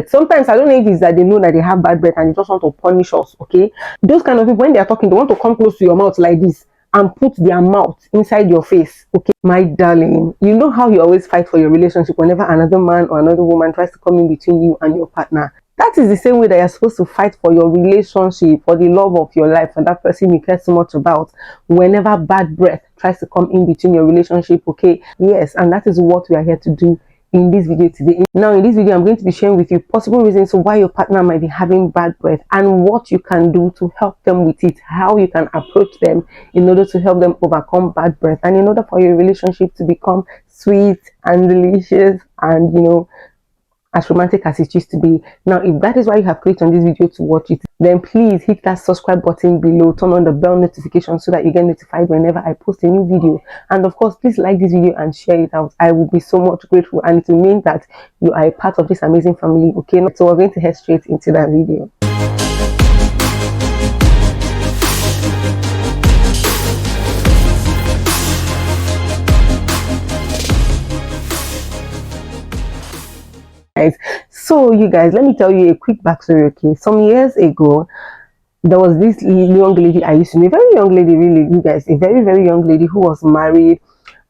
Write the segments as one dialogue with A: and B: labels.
A: breath. Sometimes I don't know if it's that they know that they have bad breath and they just want to punish us, okay? Those kind of people, when they are talking, they want to come close to your mouth like this and put their mouth inside your face, okay? My darling, you know how you always fight for your relationship whenever another man or another woman tries to come in between you and your partner. That is the same way that you're supposed to fight for your relationship, for the love of your life, for that person you care so much about, whenever bad breath tries to come in between your relationship, okay? Yes, and that is what we are here to do in this video today. Now in this video, I'm going to be sharing with you possible reasons why your partner might be having bad breath and what you can do to help them with it, how you can approach them in order to help them overcome bad breath, and in order for your relationship to become sweet and delicious and, you know, as romantic as it used to be. Now, if that is why you have clicked on this video to watch it, then please hit that subscribe button below, turn on the bell notification so that you get notified whenever I post a new video. And of course, please like this video and share it out. I will be so much grateful, and it will mean that you are a part of this amazing family, okay? So we're going to head straight into that video. So you guys, let me tell you a quick backstory, okay? Some years ago, there was this young lady I used to know, a very young lady, really, you guys, a very, very young lady who was married.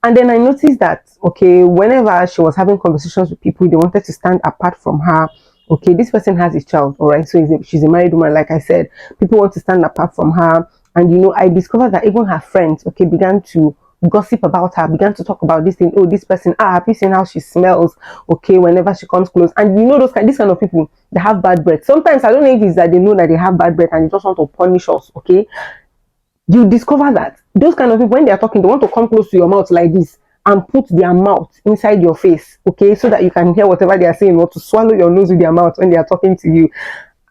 A: And then I noticed that, okay, whenever she was having conversations with people, they wanted to stand apart from her. Okay, this person has a child, all right? So she's a married woman, like I said. People want to stand apart from her. And, you know, I discovered that even her friends, okay, began to gossip about her, began to talk about this thing. Oh, this person, have you seen how she smells, okay, whenever she comes close? And you know, this kind of people, they have bad breath. Sometimes I don't know if it's that they know that they have bad breath and they just want to punish us, okay? You discover that those kind of people, when they are talking, they want to come close to your mouth like this and put their mouth inside your face, okay, so that you can hear whatever they are saying, or to swallow your nose with their mouth when they are talking to you.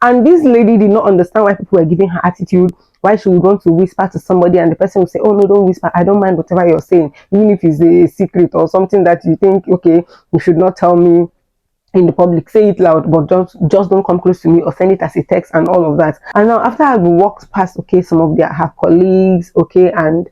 A: And this lady did not understand why people were giving her attitude, why she would want to whisper to somebody and the person would say, oh no, don't whisper, I don't mind whatever you're saying, even if it's a secret or something that you think, okay, you should not tell me in the public, say it loud, but just don't come close to me, or send it as a text and all of that. And now after I've walked past, okay, some of her colleagues, okay, and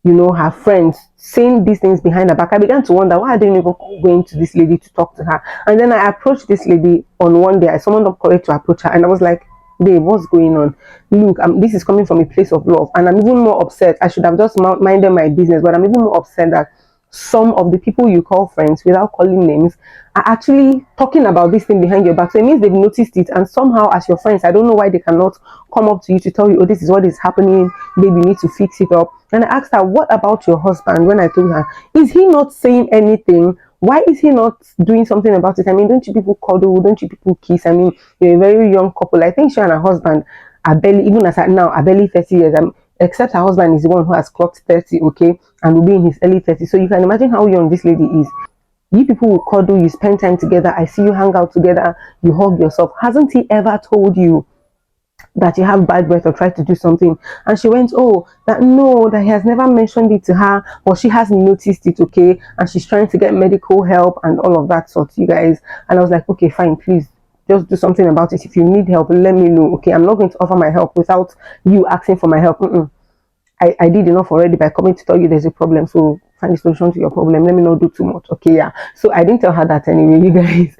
A: you know, her friends saying these things behind her back, I began to wonder, why are they even going to this lady to talk to her? And then I approached this lady on one day. I summoned up courage to approach her, and I was like, babe, what's going on? Look, this is coming from a place of love, and I'm even more upset. I should have just minded my business, but I'm even more upset that some of the people you call friends, without calling names, are actually talking about this thing behind your back. So it means they've noticed it, and somehow, as your friends, I don't know why they cannot come up to you to tell you, oh, this is what is happening, babe, you need to fix it up. And I asked her, what about your husband? When I told her, is he not saying anything? Why is he not doing something about it? I mean, don't you people cuddle? Don't you people kiss? I mean, you're a very young couple. I think she and her husband are barely, even as at now, are barely 30 years. Except her husband is the one who has clocked 30, okay, and will be in his early 30s. So you can imagine how young this lady is. You people will cuddle, you spend time together. I see you hang out together, you hug yourself. Hasn't he ever told you that you have bad breath or try to do something? And she went, oh, that no, that he has never mentioned it to her, but she has noticed it, okay, and she's trying to get medical help and all of that sort, you guys. And I was like, okay, fine, please just do something about it. If you need help, let me know, okay? I'm not going to offer my help without you asking for my help. I did enough already by coming to tell you there's a problem, so find a solution to your problem. Let me not do too much, okay? Yeah, so I didn't tell her that anyway, you guys.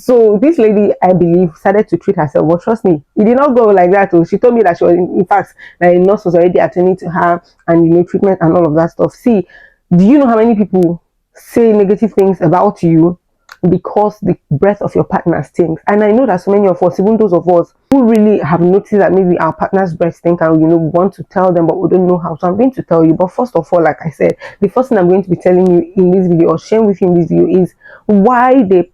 A: So this lady, I believe, started to treat herself. But trust me, it did not go like that. She told me that she was, in fact, that a nurse was already attending to her, and you know, treatment and all of that stuff. See, do you know how many people say negative things about you because the breath of your partner stinks? And I know that so many of us, even those of us who really have noticed that maybe our partner's breath stink, and you know, want to tell them, but we don't know how. So I'm going to tell you. But first of all, like I said, the first thing I'm going to be telling you in this video, or sharing with you in this video, is why they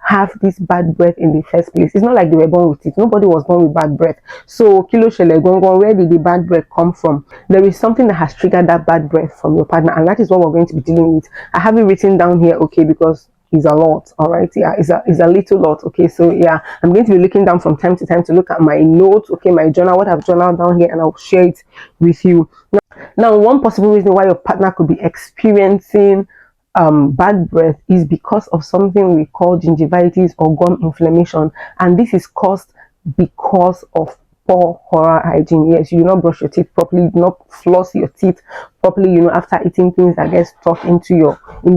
A: have this bad breath in the first place. It's not like they were born with it. Nobody was born with bad breath. So kilo shele gongon, where did the bad breath come from? There is something that has triggered that bad breath from your partner, and that is what we're going to be dealing with. I have it written down here, okay, because it's a lot, all right? Yeah, it's a little lot, okay? So yeah, I'm going to be looking down from time to time to look at my notes, okay, my journal, what I've journaled down here, and I'll share it with you. Now, one possible reason why your partner could be experiencing bad breath is because of something we call gingivitis or gum inflammation, and this is caused because of poor oral hygiene. Yes, you do not brush your teeth properly, you do not floss your teeth properly, you know, after eating things that get stuck in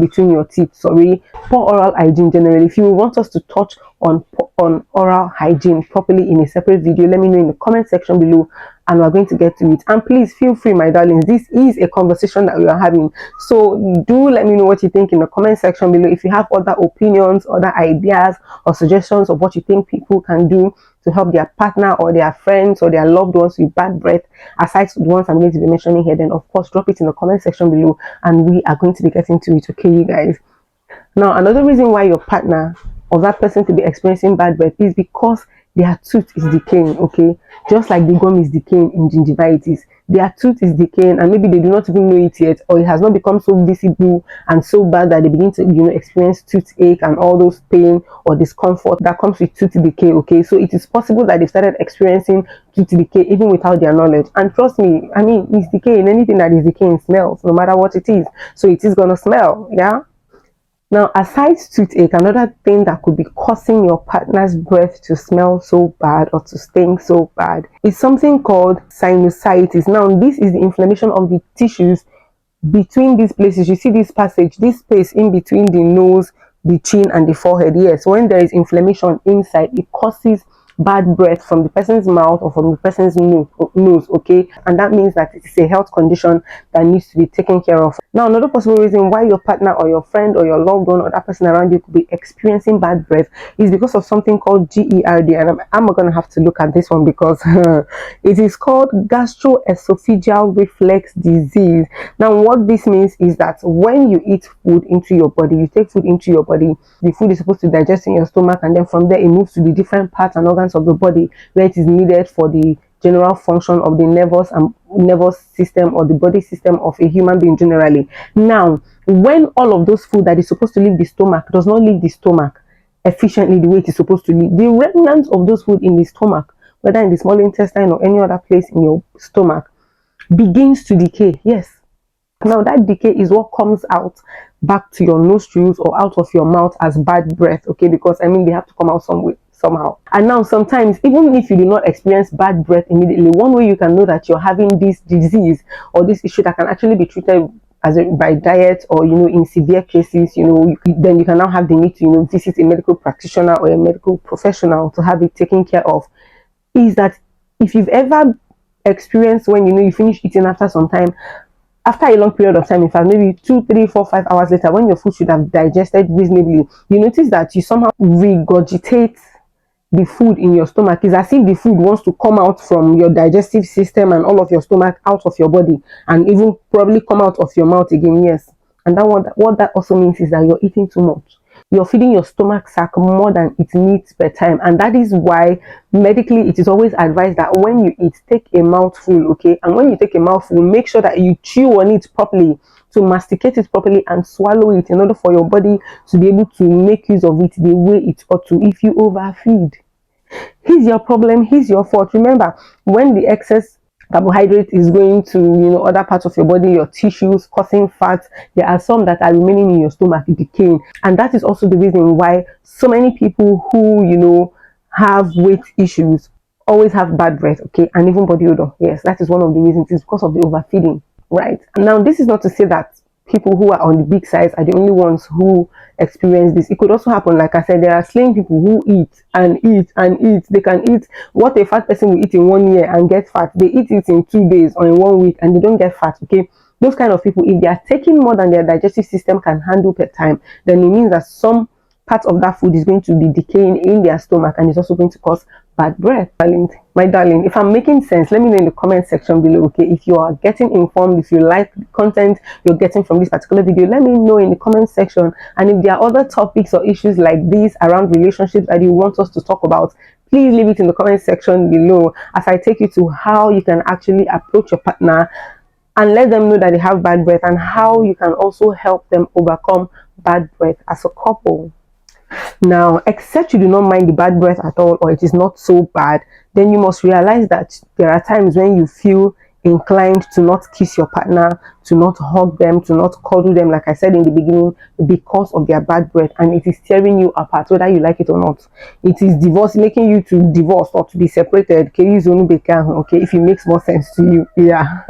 A: between your teeth. Sorry, poor oral hygiene generally. If you want us to touch on on oral hygiene properly in a separate video, let me know in the comment section below, and we're going to get to it. And please feel free, my darlings, this is a conversation that we are having, so do let me know what you think in the comment section below. If you have other opinions, other ideas or suggestions of what you think people can do to help their partner or their friends or their loved ones with bad breath, aside from the ones I'm going to be mentioning here, then of course drop it in the comment section below and we are going to be getting to it. Okay, you guys. Now, another reason why your partner or that person to be experiencing bad breath is because their tooth is decaying. Okay, just like the gum is decaying in gingivitis, their tooth is decaying, and maybe they do not even know it yet, or it has not become so visible and so bad that they begin to, experience toothache and all those pain or discomfort that comes with tooth decay. Okay, so it is possible that they started experiencing tooth decay even without their knowledge. And trust me, I mean, it's decaying. Anything that is decaying smells, no matter what it is. So it is gonna smell. Yeah. Now, aside toothache, another thing that could be causing your partner's breath to smell so bad or to stink so bad is something called sinusitis. Now, this is the inflammation of the tissues between these places. You see this passage, this space in between the nose, the chin, and the forehead. Yes, when there is inflammation inside, it causes bad breath from the person's mouth or from the person's nose. Okay, and that means that it is a health condition that needs to be taken care of. Now, another possible reason why your partner or your friend or your loved one or that person around you could be experiencing bad breath is because of something called GERD, and I'm gonna have to look at this one because it is called gastroesophageal reflux disease. Now, what this means is that when you eat food into your body, you take food into your body, the food is supposed to digest in your stomach, and then from there it moves to the different parts and organs of the body where it is needed for the general function of the nervous system or the body system of a human being generally. Now, when all of those food that is supposed to leave the stomach does not leave the stomach efficiently the way it is supposed to leave, the remnants of those food in the stomach, whether in the small intestine or any other place in your stomach, begins to decay. Yes. Now, that decay is what comes out back to your nostrils or out of your mouth as bad breath. Okay, because I mean, they have to come out somehow. And now, sometimes, even if you do not experience bad breath immediately, one way you can know that you're having this disease or this issue that can actually be treated by diet, or in severe cases, then you can now have the need to visit a medical practitioner or a medical professional to have it taken care of, is that if you've ever experienced when you finish eating after some time, after a long period of time, in fact, maybe 2, 3, 4, 5 hours later, when your food should have digested reasonably, you notice that you somehow regurgitate the food in your stomach. It's as if the food wants to come out from your digestive system and all of your stomach out of your body, and even probably come out of your mouth again. Yes, and what that also means is that you're eating too much. You're feeding your stomach sac more than it needs per time, and that is why medically it is always advised that when you eat, take a mouthful. Okay, and when you take a mouthful, make sure that you chew on it properly, to masticate it properly and swallow it, in order for your body to be able to make use of it the way it ought to. If you overfeed, here's your problem, here's your fault. Remember, when the excess carbohydrate is going to other parts of your body, your tissues, causing fat, there are some that are remaining in your stomach decaying, and that is also the reason why so many people who have weight issues always have bad breath. Okay, and even body odor. Yes, that is one of the reasons. It's because of the overfeeding, right? Now, this is not to say that people who are on the big size are the only ones who experience this. It could also happen, like I said, there are slim people who eat and eat and eat. They can eat what a fat person will eat in 1 year and get fat. They eat it in 2 days or in 1 week and they don't get fat. Okay, those kind of people, if they are taking more than their digestive system can handle per time, then it means that some part of that food is going to be decaying in their stomach, and it's also going to cause bad breath. My darling, if I'm making sense, let me know in the comment section below. Okay, if you are getting informed, if you like the content you're getting from this particular video, let me know in the comment section. And if there are other topics or issues like this around relationships that you want us to talk about, please leave it in the comment section below, as I take you to how you can actually approach your partner and let them know that they have bad breath, and how you can also help them overcome bad breath as a couple. Now, except you do not mind the bad breath at all, or it is not so bad, then you must realize that there are times when you feel inclined to not kiss your partner, to not hug them, to not cuddle them, like I said in the beginning, because of their bad breath, and it is tearing you apart, whether you like it or not. It is making you to divorce or to be separated. Okay, if it makes more sense to you. Yeah.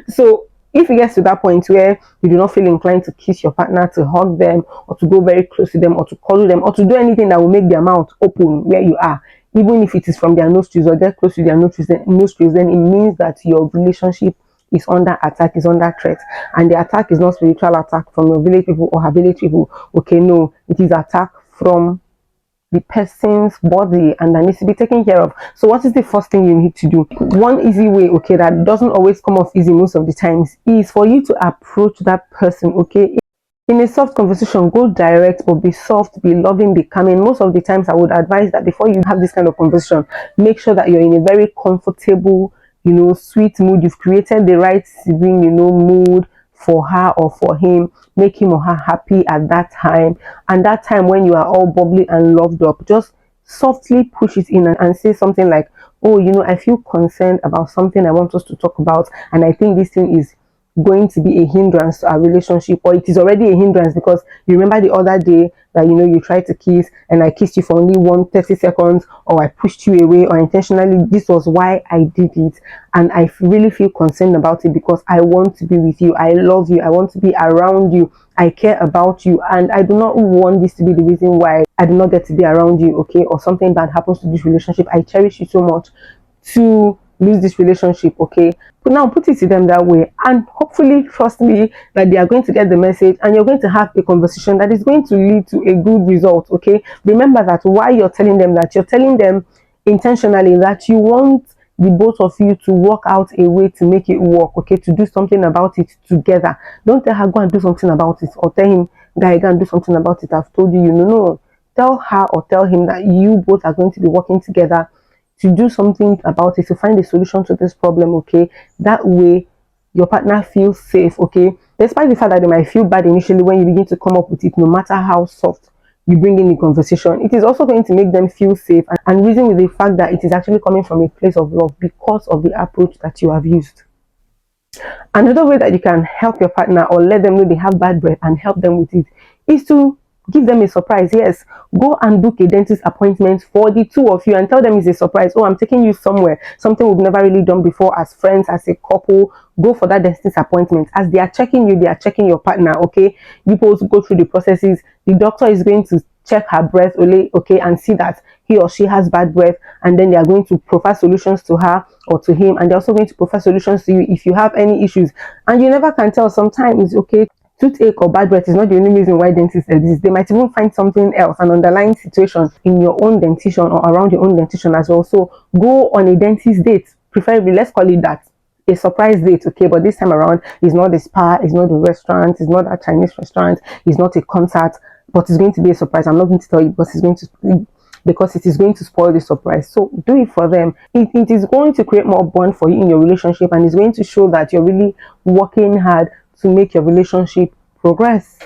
A: So if it gets to that point where you do not feel inclined to kiss your partner, to hug them, or to go very close to them, or to cuddle them, or to do anything that will make their mouth open where you are, even if it is from their nostrils or get close to their nostrils, then it means that your relationship is under attack, is under threat. And the attack is not spiritual attack from your village people or her village people. Okay, no, it is attack from the person's body, and that needs to be taken care of. So what is the first thing you need to do? One easy way, okay, that doesn't always come off easy most of the times, is for you to approach that person, okay, in a soft conversation. Go direct, but be soft, be loving, be calming. Most of the times I would advise that before you have this kind of conversation, make sure that you're in a very comfortable, sweet mood. You've created the right serene, mood for her or for him. Make him or her happy at that time. And that time when you are all bubbly and loved up, just softly push it in and say something like, oh, I feel concerned about something I want us to talk about, and I think this thing is going to be a hindrance to our relationship, or it is already a hindrance, because you remember the other day that you tried to kiss and I kissed you for only 1 30 seconds, or I pushed you away, or intentionally. This was why I did it, and I really feel concerned about it because I want to be with you, I love you, I want to be around you, I care about you, and I do not want this to be the reason why I do not get to be around you, okay, or something bad happens to this relationship. I cherish you so much to lose this relationship, okay? But now put it to them that way, and hopefully, trust me, that they are going to get the message, and you're going to have a conversation that is going to lead to a good result, okay? Remember that while you're telling them that, you're telling them intentionally that you want the both of you to work out a way to make it work, okay, to do something about it together. Don't tell her, go and do something about it, or tell him, guy, go and do something about it, I've told you. No. Tell her or tell him that you both are going to be working together to do something about it, to find a solution to this problem, okay? That way your partner feels safe, okay? Despite the fact that they might feel bad initially when you begin to come up with it, no matter how soft you bring in the conversation, it is also going to make them feel safe, and reason with the fact that it is actually coming from a place of love because of the approach that you have used. Another way that you can help your partner or let them know they have bad breath and help them with it is to give them a surprise. Yes, go and book a dentist appointment for the two of you and tell them it's a surprise. Oh, I'm taking you somewhere, something we've never really done before as friends, as a couple. Go for that dentist appointment. As they are checking you, they are checking your partner, okay? You both go through the processes. The doctor is going to check her breath, okay, and see that he or she has bad breath, and then they are going to provide solutions to her or to him, and they're also going to provide solutions to you if you have any issues. And you never can tell. Sometimes, okay, toothache or bad breath is not the only reason why dentists exist. They might even find something else, an underlying situation in your own dentition or around your own dentition as well. So go on a dentist date, preferably, let's call it that, a surprise date, okay? But this time around, it's not a spa, it's not a restaurant, it's not a Chinese restaurant, it's not a concert, but it's going to be a surprise. I'm not going to tell you because it is going to spoil the surprise. So do it for them. It is going to create more bond for you in your relationship, and it's going to show that you're really working hard to make your relationship progress.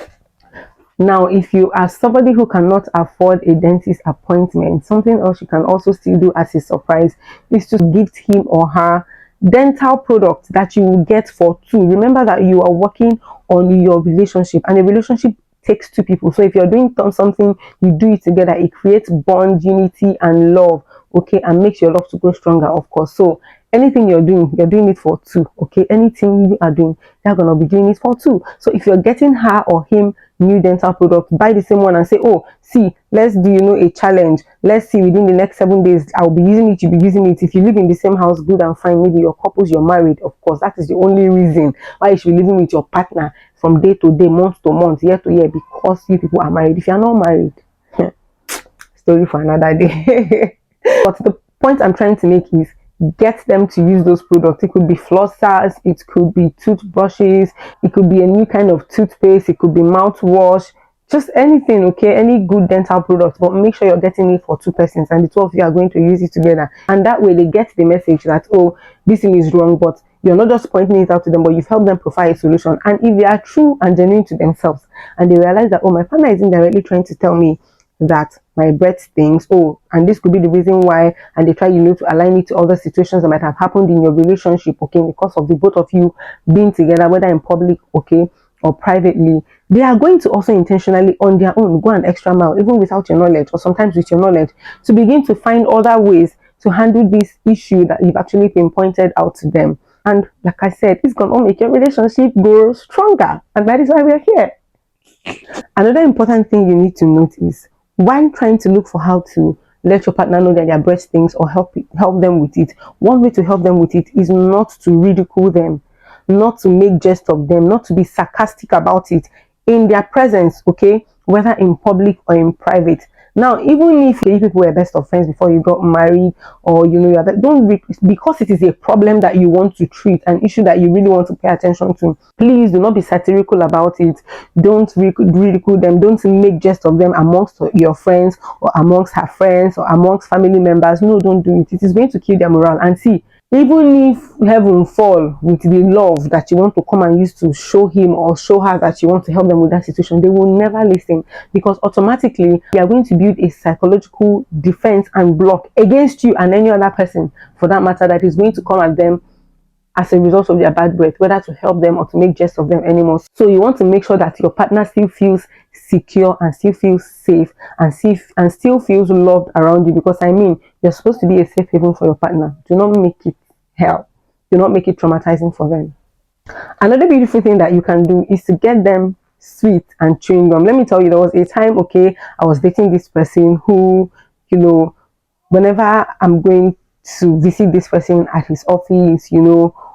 A: Now, if you are somebody who cannot afford a dentist appointment, something else you can also still do as a surprise is to gift him or her dental products that you will get for two. Remember that you are working on your relationship, and a relationship takes two people. So if you're doing something, you do it together. It creates bond, unity, and love, okay, and makes your love to grow stronger, of course. So anything you're doing it for two, okay? Anything you are doing, they're gonna be doing it for two. So if you're getting her or him new dental products, buy the same one and say, oh, see, let's do a challenge. Let's see, within the next 7 days I'll be using it, you'll be using it. If you live in the same house, good and fine. Maybe you're couples, you're married, of course. That is the only reason why you should be living with your partner from day to day, month to month, year to year, because you people are married. If you're not married, story for another day. But the point I'm trying to make is, get them to use those products. It could be flossers, it could be toothbrushes, it could be a new kind of toothpaste, it could be mouthwash, just anything, okay? Any good dental products, but make sure you're getting it for two persons and the two of you are going to use it together. And that way they get the message that, oh, this thing is wrong, but you're not just pointing it out to them, but you've helped them provide a solution. And if they are true and genuine to themselves and they realize that, oh, my partner is indirectly trying to tell me that my breath stinks, oh, and this could be the reason why, and they try to align it to other situations that might have happened in your relationship, okay, because of the both of you being together, whether in public, okay, or privately, they are going to also intentionally on their own go an extra mile, even without your knowledge, or sometimes with your knowledge, to begin to find other ways to handle this issue that you've actually pinpointed out to them. And like I said, it's gonna make your relationship grow stronger. And that is why we're here. Another important thing you need to note is when trying to look for how to let your partner know that their breast things or help them with it. One way to help them with it is not to ridicule them, not to make jest of them, not to be sarcastic about it in their presence, okay, whether in public or in private. Now, even if you people were best of friends before you got married, or don't because it is a problem that you want to treat, an issue that you really want to pay attention to. Please do not be satirical about it. Don't ridicule them. Don't make jest of them amongst your friends or amongst her friends or amongst family members. No, don't do it. It is going to kill their morale. And see, even if heaven fall with the love that you want to come and use to show him or show her that you want to help them with that situation, they will never listen, because automatically they are going to build a psychological defense and block against you and any other person for that matter that is going to come at them as a result of their bad breath, whether to help them or to make jest of them anymore. So you want to make sure that your partner still feels secure and still feels safe and still feels loved around you, because I mean, you're supposed to be a safe haven for your partner. Do not make it hell. Do not make it traumatizing for them. Another beautiful thing that you can do is to get them sweet and chewing gum. Let me tell you, there was a time, okay, I was dating this person who, whenever I'm going to visit this person at his office,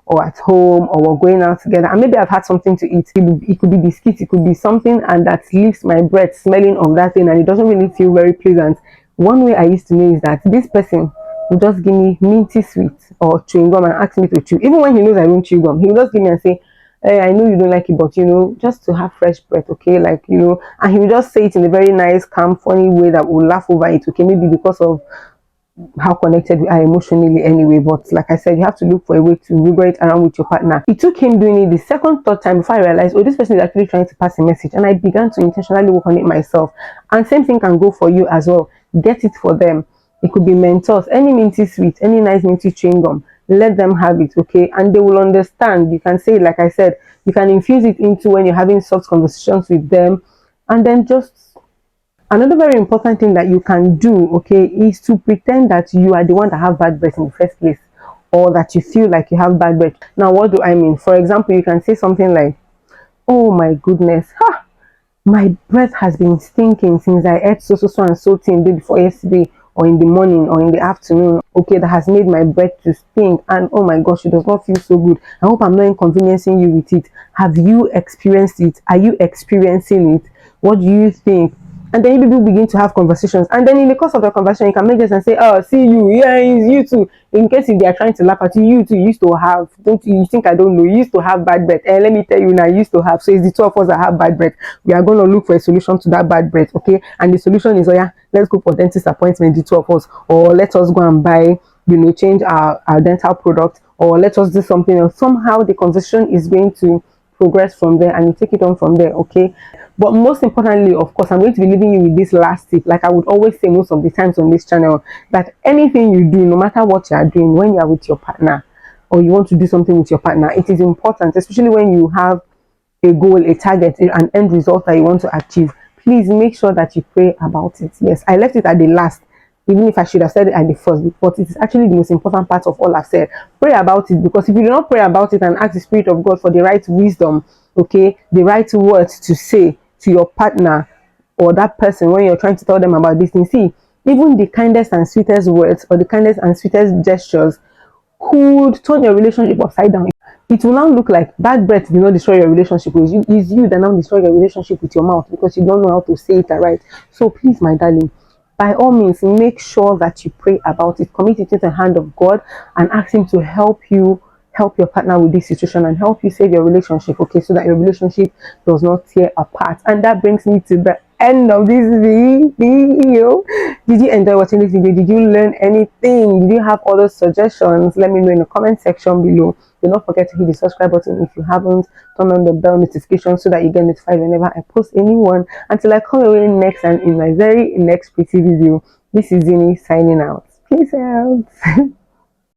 A: or at home, or we're going out together, and maybe I've had something to eat. It could be biscuits, it could be something, and that leaves my breath smelling of that thing, and it doesn't really feel very pleasant. One way I used to know is that this person will just give me minty sweet or chewing gum and ask me to chew. Even when he knows I don't chew gum, he will just give me and say, hey, I know you don't like it, but just to have fresh breath, okay? And he will just say it in a very nice, calm, funny way that will laugh over it, okay? Maybe because of how connected we are emotionally anyway. But like I said, you have to look for a way to wiggle it around with your partner. It took him doing it the second, third time before I realized, oh, this person is actually trying to pass a message, and I began to intentionally work on it myself. And same thing can go for you as well. Get it for them. It could be Mentos, any minty sweet, any nice minty chewing gum. Let them have it, okay? And they will understand. You can say, like I said, you can infuse it into when you're having soft conversations with them, and then just another very important thing that you can do, okay, is to pretend that you are the one that have bad breath in the first place, or that you feel like you have bad breath. Now, what do I mean? For example, you can say something like, oh my goodness, my breath has been stinking since I ate so and so thing day before yesterday, or in the morning or in the afternoon, okay, that has made my breath to stink, and oh my gosh, it does not feel so good. I hope I'm not inconveniencing you with it. Have you experienced it? Are you experiencing it? What do you think? And then people begin to have conversations, and then in the course of the conversation you can make this and say, oh, see you, yeah, it's you too, in case if they are trying to laugh at you, you too used to have, don't you think I don't know, you used to have bad breath, and let me tell you now, you used to have. So it's the two of us that have bad breath. We are going to look for a solution to that bad breath, okay? And the solution is, oh yeah, let's go for dentist appointment, the two of us, or let us go and buy, change our dental product, or let us do something else. Somehow the conversation is going to progress from there, and you take it on from there, okay? But most importantly, of course, I'm going to be leaving you with this last tip. Like I would always say most of the times on this channel, that anything you do, no matter what you are doing, when you are with your partner or you want to do something with your partner, it is important, especially when you have a goal, a target, an end result that you want to achieve. Please make sure that you pray about it. Yes, I left it at the last, even if I should have said it at the first, but it is actually the most important part of all I've said. Pray about it, because if you do not pray about it and ask the Spirit of God for the right wisdom, okay, the right words to say to your partner or that person when you're trying to tell them about this thing, see, even the kindest and sweetest words or the kindest and sweetest gestures could turn your relationship upside down. It will now look like bad breath did not destroy your relationship with you. It's you that now destroy your relationship with your mouth because you don't know how to say it right. So please, my darling, by all means, make sure that you pray about it. Commit it to the hand of God and ask Him to help you, help your partner with this situation, and help you save your relationship, okay, so that your relationship does not tear apart. And that brings me to the end of this video. Did you enjoy watching this video? Did you learn anything? Did you have other suggestions? Let me know in the comment section below. Do not forget to hit the subscribe button if you haven't. Turn on the bell notification so that you get notified whenever I post a new one. Until I come away next and in my very next pretty video, this is Zinny signing out. Peace out.